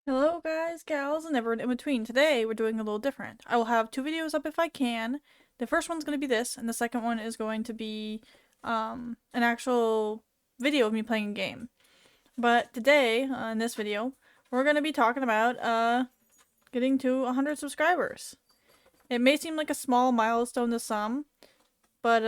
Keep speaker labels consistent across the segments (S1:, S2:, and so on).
S1: Hello guys, gals, and everyone in between. Today we're doing a little different. I will have two videos up if I can. The first one's going to be this, and the second one is going to be an actual video of me playing a game. But today, in this video, we're going to be talking about getting to 100 subscribers. It may seem like a small milestone to some, but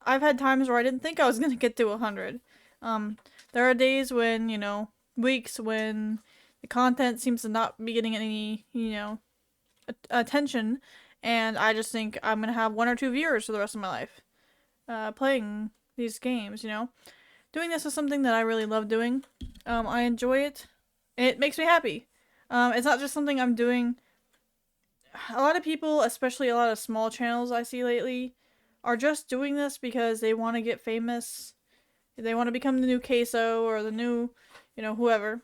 S1: I've had times where I didn't think I was going to get to 100. Um, there are days when, weeks when the content seems to not be getting any, attention, and I just think I'm gonna have one or two viewers for the rest of my life, playing these games. Doing this is something that I really love doing. I enjoy it. It makes me happy. It's not just something I'm doing. A lot of people, especially a lot of small channels I see lately, are just doing this because they want to get famous. They want to become the new queso or the new, whoever.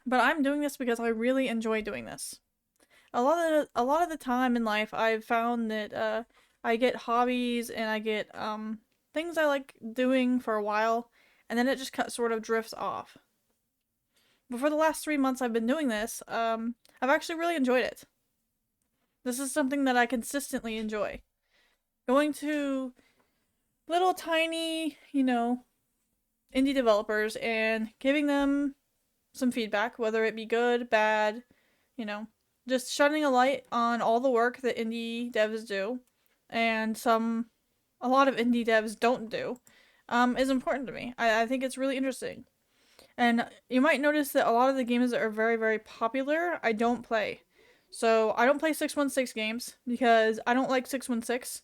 S1: But I'm doing this because I really enjoy doing this. A lot of the time in life, I've found that I get hobbies and I get things I like doing for a while, and then it just sort of drifts off. But for the last 3 months I've been doing this, I've actually really enjoyed it. This is something that I consistently enjoy. Going to little tiny, indie developers and giving them some feedback, whether it be good, bad, you know, just shining a light on all the work that indie devs do, and a lot of indie devs don't do, is important to me. I think it's really interesting. And you might notice that a lot of the games that are very, very popular, I don't play. So I don't play 616 games because I don't like 616.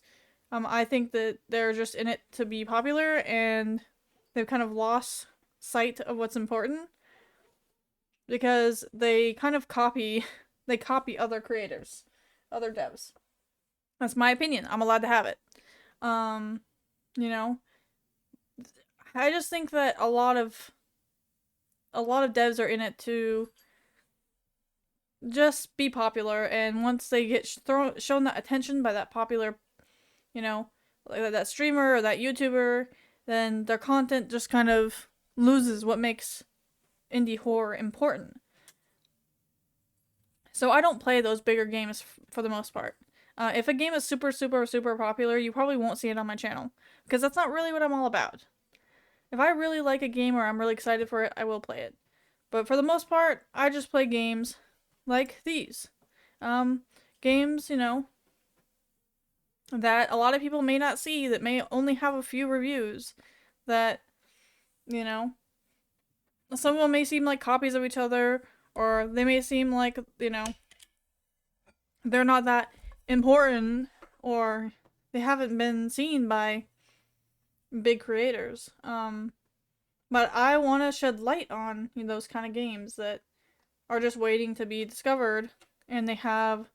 S1: I think that they're just in it to be popular and they've kind of lost sight of what's important because they kind of copy other creators, other devs. That's my opinion. I'm allowed to have it. Um, you know, I just think that a lot of devs are in it to just be popular, and once they get shown that attention by that popular, you know, like that streamer or that YouTuber, then their content just kind of loses what makes indie horror important. So I don't play those bigger games for the most part. If a game is super, super, super popular, you probably won't see it on my channel because that's not really what I'm all about. If I really like a game or I'm really excited for it, I will play it. But for the most part, I just play games like these. Um, Games, that a lot of people may not see, that may only have a few reviews, that, you know, some of them may seem like copies of each other, or they may seem like, they're not that important, or they haven't been seen by big creators. But I want to shed light on those kind of games that are just waiting to be discovered, and they have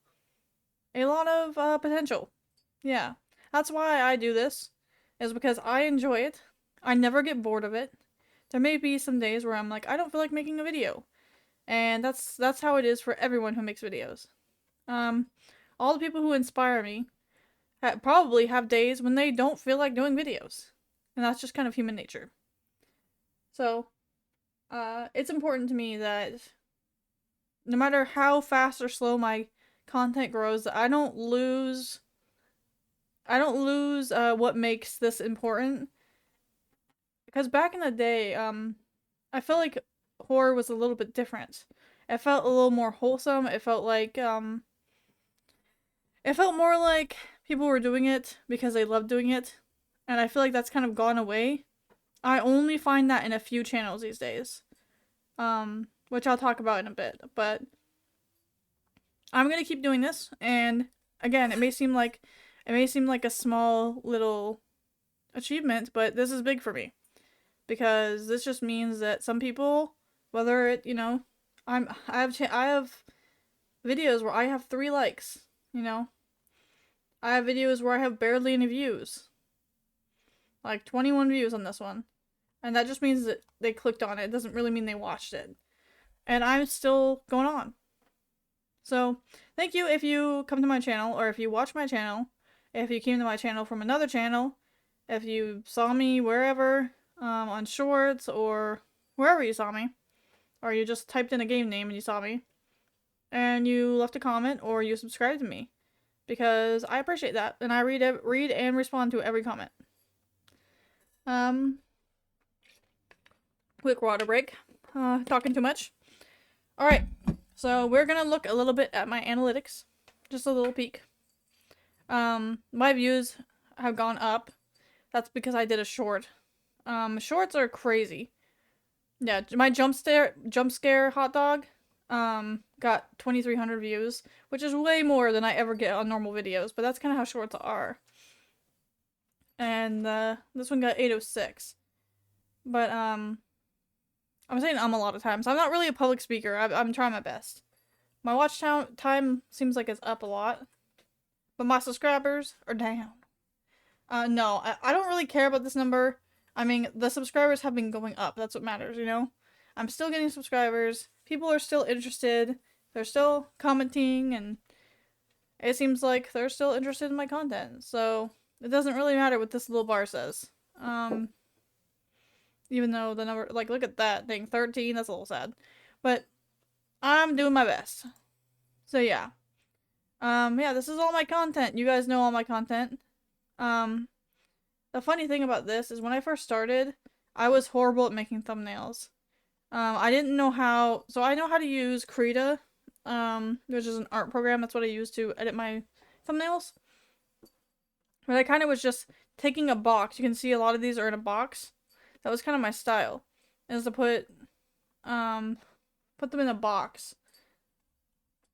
S1: a lot of potential. Yeah, that's why I do this, is because I enjoy it. I never get bored of it. There may be some days where I'm like, I don't feel like making a video, and that's how it is for everyone who makes videos. Um, all the people who inspire me probably have days when they don't feel like doing videos, and that's just kind of human nature. So, it's important to me that no matter how fast or slow my content grows, I don't lose what makes this important. Because back in the day, I felt like horror was a little bit different. It felt a little more wholesome. It felt more like people were doing it because they loved doing it. And I feel like that's kind of gone away. I only find that in a few channels these days. Which I'll talk about in a bit. But I'm gonna keep doing this, and again, it may seem like a small little achievement, but this is big for me because this just means that some people, whether it, I have videos where I have 3 likes, I have videos where I have barely any views, like 21 views on this one, and that just means that they clicked on it. It doesn't really mean they watched it, and I'm still going on. So, thank you if you come to my channel or if you watch my channel. If you came to my channel from another channel, if you saw me wherever, on shorts or wherever you saw me, or you just typed in a game name and you saw me, and you left a comment or you subscribed to me, because I appreciate that, and I read and respond to every comment. Quick water break. Talking too much. All right, so we're gonna look a little bit at my analytics, just a little peek. My views have gone up. That's because I did a short. Shorts are crazy. Yeah, my jump scare hot dog, got 2,300 views, which is way more than I ever get on normal videos, but that's kind of how shorts are. And, this one got 806. But, I'm saying a lot of times. I'm not really a public speaker. I'm trying my best. My watch time seems like it's up a lot, but my subscribers are down. No, I don't really care about this number. I mean, the subscribers have been going up. That's what matters, you know? I'm still getting subscribers. People are still interested. They're still commenting, and it seems like they're still interested in my content. So, it doesn't really matter what this little bar says. Even though the number, like, look at that thing, 13, that's a little sad. But, I'm doing my best. So, yeah. Yeah, this is all my content. You guys know all my content. The funny thing about this is when I first started, I was horrible at making thumbnails. I didn't know how, so I know how to use Krita, which is an art program. That's what I use to edit my thumbnails. But I kind of was just taking a box. You can see a lot of these are in a box. That was kind of my style, is to put them in a box.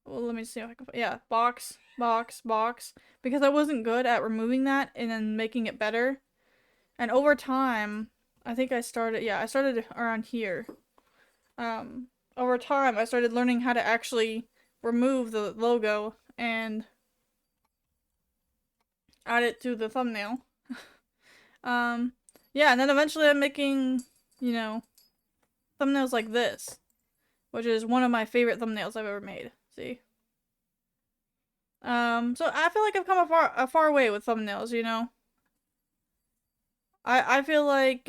S1: Well, let me see if I can, yeah, box, box, box, because I wasn't good at removing that and then making it better. And over time, I think I started around here. Over time, I started learning how to actually remove the logo and add it to the thumbnail. Yeah, and then eventually I'm making, you know, thumbnails like this, which is one of my favorite thumbnails I've ever made. See? So I feel like I've come a far way with thumbnails, you know? I feel like,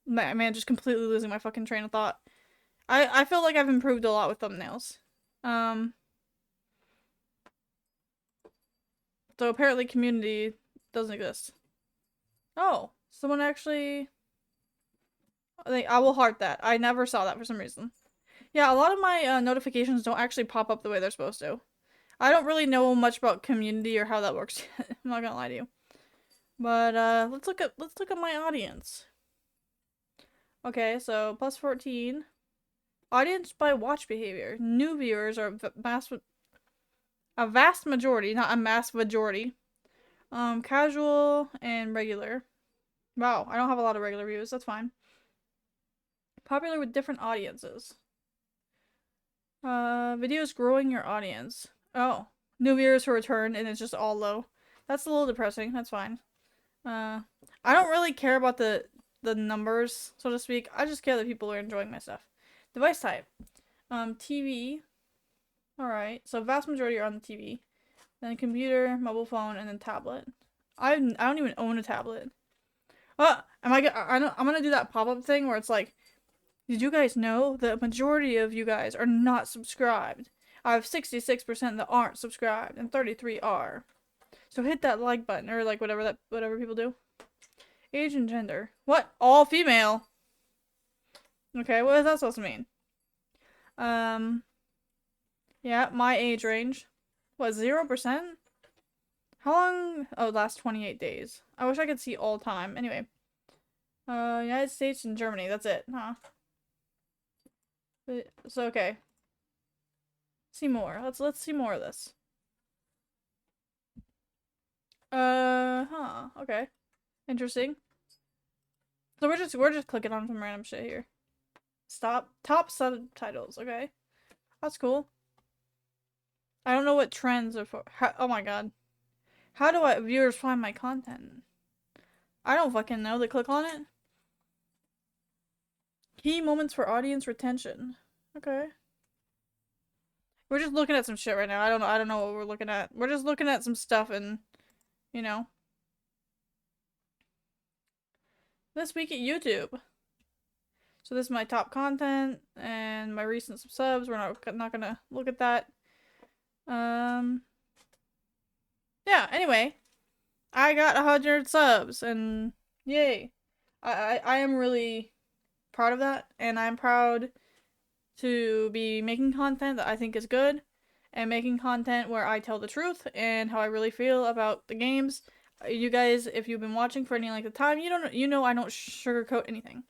S1: man, just completely losing my fucking train of thought. I feel like I've improved a lot with thumbnails. So apparently community doesn't exist. Oh, someone actually, I will heart that. I never saw that for some reason. Yeah, a lot of my notifications don't actually pop up the way they're supposed to. I don't really know much about community or how that works yet. I'm not gonna lie to you. But let's look at my audience. Okay, so plus 14. Audience by watch behavior. New viewers are a vast majority, not a mass majority. Casual and regular. Wow, I don't have a lot of regular views. That's fine. Popular with different audiences. Videos growing your audience. Oh, new viewers who return and it's just all low. That's a little depressing. That's fine. I don't really care about the numbers, so to speak. I just care that people are enjoying my stuff. Device type. TV. Alright, so vast majority are on the TV. Then computer, mobile phone, and then tablet. I don't even own a tablet. I'm gonna do that pop-up thing where it's like, did you guys know the majority of you guys are not subscribed? I have 66% that aren't subscribed, and 33 are. So hit that like button, or like whatever people do. Age and gender. What? All female? Okay, what is that supposed to mean? Yeah, my age range. What, 0%? How long? Oh, last 28 days. I wish I could see all time. Anyway. United States and Germany. That's it, huh? So, okay. See more. Let's see more of this. Huh. Okay. Interesting. So we're just clicking on some random shit here. Top subtitles, okay. That's cool. I don't know what trends are for. Oh my god. How do viewers find my content? I don't fucking know. They click on it? Key moments for audience retention. Okay. We're just looking at some shit right now. I don't know what we're looking at. We're just looking at some stuff and, you know. this week at YouTube. So this is my top content and my recent subs. We're not gonna look at that. Yeah, anyway, I got 100 subs and yay. I am really proud of that, and I'm proud to be making content that I think is good and making content where I tell the truth and how I really feel about the games. You guys, if you've been watching for any length of time, you know I don't sugarcoat anything.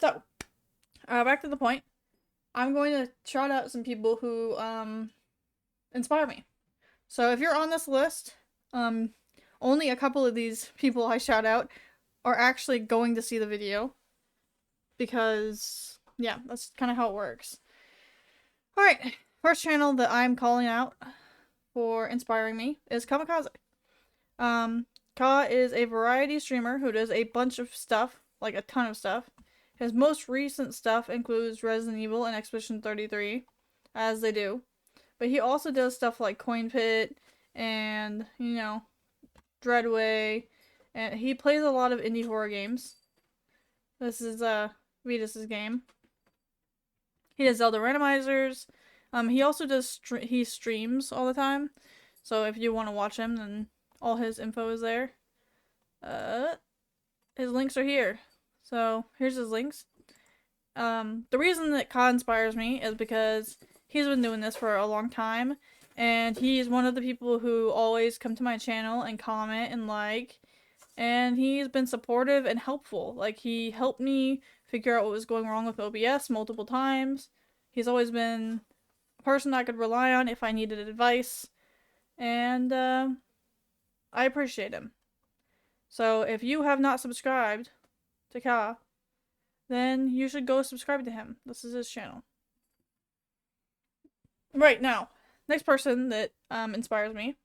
S1: So, back to the point. I'm going to shout out some people who inspire me. So if you're on this list, only a couple of these people I shout out are actually going to see the video, because yeah, that's kind of how it works. All right, first channel that I'm calling out for inspiring me is Kamikaze. Ka is a variety streamer who does a bunch of stuff, like a ton of stuff. His most recent stuff includes Resident Evil and Expedition 33, as they do. But he also does stuff like Coin Pit and, you know, Dreadway. And he plays a lot of indie horror games. This is Vitus's game. He does Zelda randomizers. He also does he streams all the time. So if you want to watch him, then all his info is there. His links are here. So here's his links. The reason that Ka inspires me is because he's been doing this for a long time, and he's one of the people who always come to my channel and comment and like, and he's been supportive and helpful. Like, he helped me figure out what was going wrong with OBS multiple times. He's always been a person I could rely on if I needed advice, and I appreciate him. So if you have not subscribed to Ka, then you should go subscribe to him. This is his channel. Right, now, next person that inspires me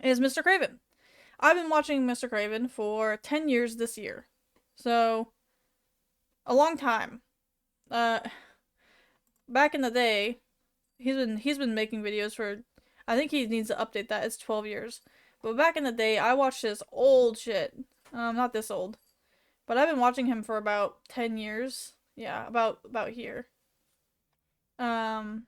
S1: is Mr. Craven. I've been watching Mr. Craven for 10 years this year. So, a long time. Back in the day, he's been making videos for, I think he needs to update that, it's 12 years. But back in the day, I watched his old shit. Not this old. But I've been watching him for about 10 years. Yeah, about here. And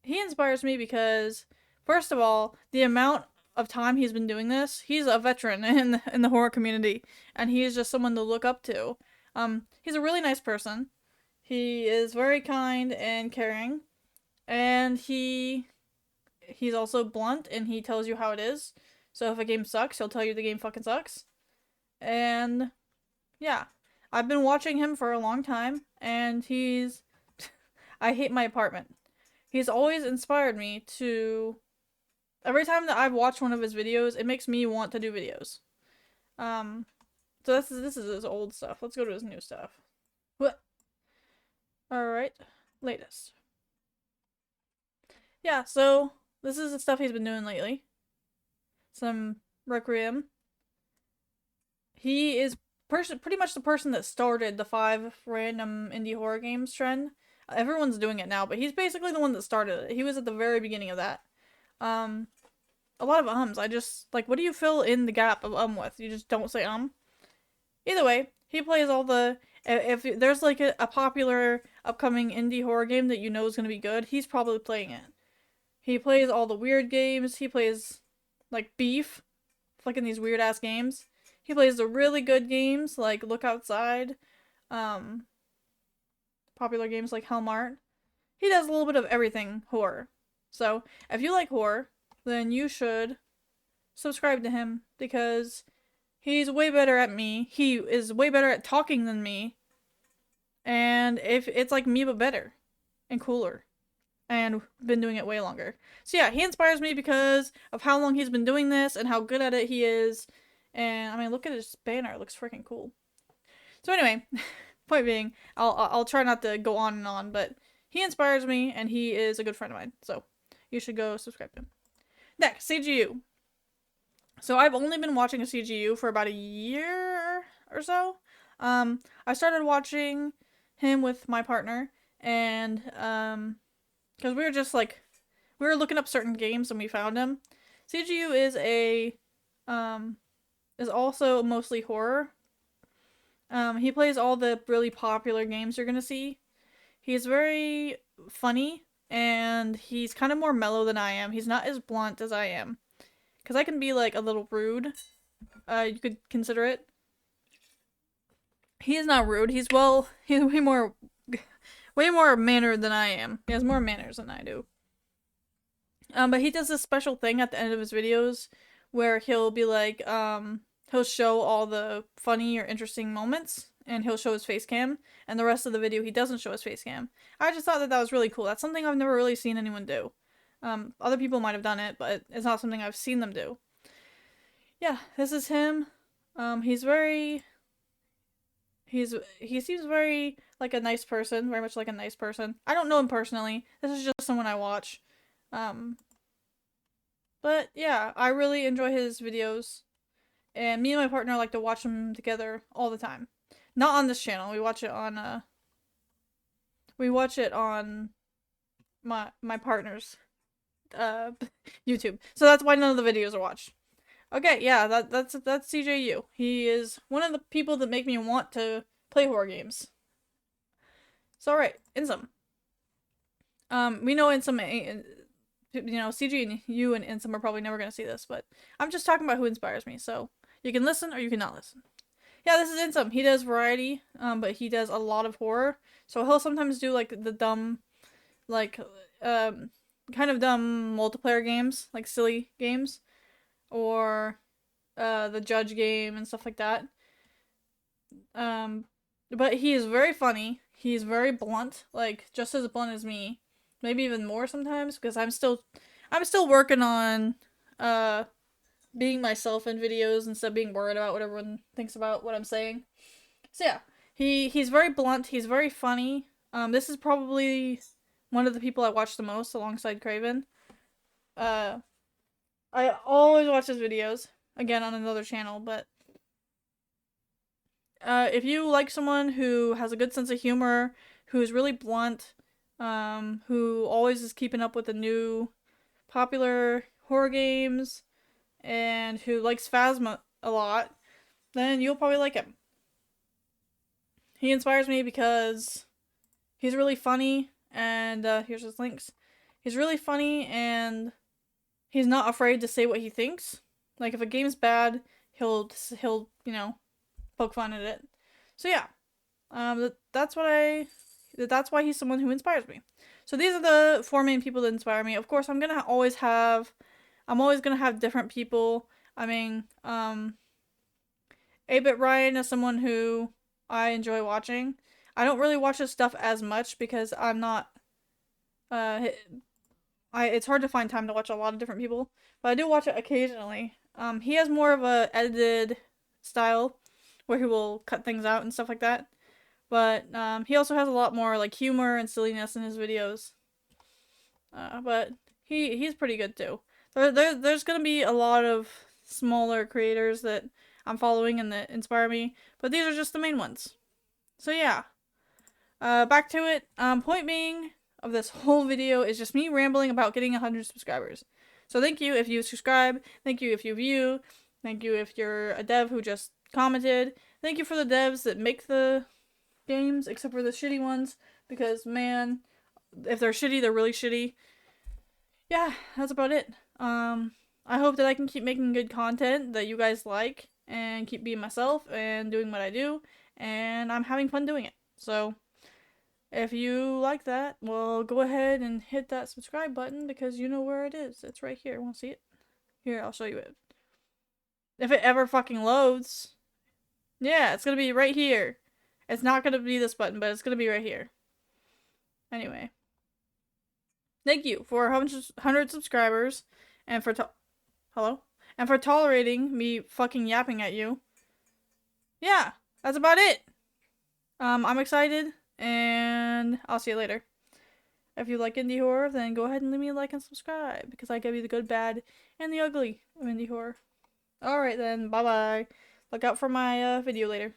S1: he inspires me because, first of all, the amount of time he's been doing this, he's a veteran in the horror community, and he is just someone to look up to. He's a really nice person. He is very kind and caring, and he's also blunt, and he tells you how it is. So if a game sucks, he'll tell you the game fucking sucks. And yeah, I've been watching him for a long time, and he's I hate my apartment. He's always inspired me to, every time that I've watched one of his videos, it makes me want to do videos. So this is his old stuff. Let's go to his new stuff. What? Alright. Latest. Yeah, so this is the stuff he's been doing lately. Some Requiem. He is pretty much the person that started the 5 random indie horror games trend. Everyone's doing it now, but he's basically the one that started it. He was at the very beginning of that. A lot of ums. I just, like, what do you fill in the gap of with? You just don't say Either way, he plays all the, if there's like a popular upcoming indie horror game that you know is going to be good, he's probably playing it. He plays all the weird games. He plays, like, Beef, fucking these weird ass games. He plays the really good games, like Look Outside, popular games like Hellmart. He does a little bit of everything horror. So, if you like horror, then you should subscribe to him, because he's way better at me. He is way better at talking than me. And if it's like me but better and cooler. And been doing it way longer. So yeah, he inspires me because of how long he's been doing this and how good at it he is. And I mean, look at his banner; it looks freaking cool. So anyway, point being, I'll try not to go on and on, but he inspires me, and he is a good friend of mine. So you should go subscribe to him. Next, CGU. So I've only been watching a CGU for about a year or so. I started watching him with my partner, and because we were just like, we were looking up certain games and we found him. CGU is is also mostly horror. He plays all the really popular games you're gonna see. He's very funny, and he's kind of more mellow than I am. He's not as blunt as I am. Because I can be, like, a little rude. You could consider it. He is not rude. He's way more mannered than I am. He has more manners than I do. But he does this special thing at the end of his videos where he'll be like, he'll show all the funny or interesting moments, and he'll show his face cam, and the rest of the video he doesn't show his face cam. I just thought that was really cool. That's something I've never really seen anyone do. Other people might have done it, but it's not something I've seen them do. Yeah, this is him. He seems very like a nice person, very much like a nice person. I don't know him personally. This is just someone I watch. But yeah, I really enjoy his videos. And me and my partner like to watch them together all the time. Not on this channel. We watch it on my partner's YouTube. So that's why none of the videos are watched. Okay, yeah, that's CJU. He is one of the people that make me want to play horror games. So alright, Insum. We know Insum, you know, CJU and Insum are probably never gonna see this, but I'm just talking about who inspires me, so you can listen or you can not listen. Yeah, this is Insum. He does variety, but he does a lot of horror. So he'll sometimes do like the dumb, like, kind of dumb multiplayer games, like silly games, or the judge game and stuff like that. But he is very funny. He's very blunt, like just as blunt as me, maybe even more sometimes, because I'm still working on being myself in videos instead of being worried about what everyone thinks about what I'm saying. So yeah, he's very blunt. He's very funny. This is probably one of the people I watch the most alongside Craven. I always watch his videos, again on another channel, but if you like someone who has a good sense of humor, who's really blunt, who always is keeping up with the new popular horror games, and who likes Phasma a lot, then you'll probably like him. He inspires me because he's really funny, and here's his links. He's really funny, and he's not afraid to say what he thinks. Like, if a game's bad, he'll you know, poke fun at it. So yeah, that's why he's someone who inspires me. So these are the 4 main people that inspire me. Of course, I'm always gonna have different people. I mean, 8-Bit Ryan is someone who I enjoy watching. I don't really watch his stuff as much because I'm not, it's hard to find time to watch a lot of different people, but I do watch it occasionally. He has more of a edited style where he will cut things out and stuff like that. But he also has a lot more like humor and silliness in his videos. But he's pretty good too. There's gonna be a lot of smaller creators that I'm following and that inspire me, but these are just the main ones. So yeah. Back to it. Point being of this whole video is just me rambling about getting 100 subscribers. So thank you if you subscribe. Thank you if you view. Thank you if you're a dev who just commented. Thank you for the devs that make the games, except for the shitty ones, because man, if they're shitty, they're really shitty. Yeah, that's about it. I hope that I can keep making good content that you guys like, and keep being myself and doing what I do, and I'm having fun doing it. So if you like that, well, go ahead and hit that subscribe button, because you know where it is. It's right here. Want to see it? Here, I'll show you it. If it ever fucking loads. Yeah, it's gonna be right here. It's not gonna be this button, but it's gonna be right here. Anyway. Thank you for 100 subscribers, and for hello? And for tolerating me fucking yapping at you. Yeah, that's about it. I'm excited, and I'll see you later. If you like indie horror, then go ahead and leave me a like and subscribe, because I give you the good, bad, and the ugly of indie horror. Alright then, bye-bye. Look out for my video later.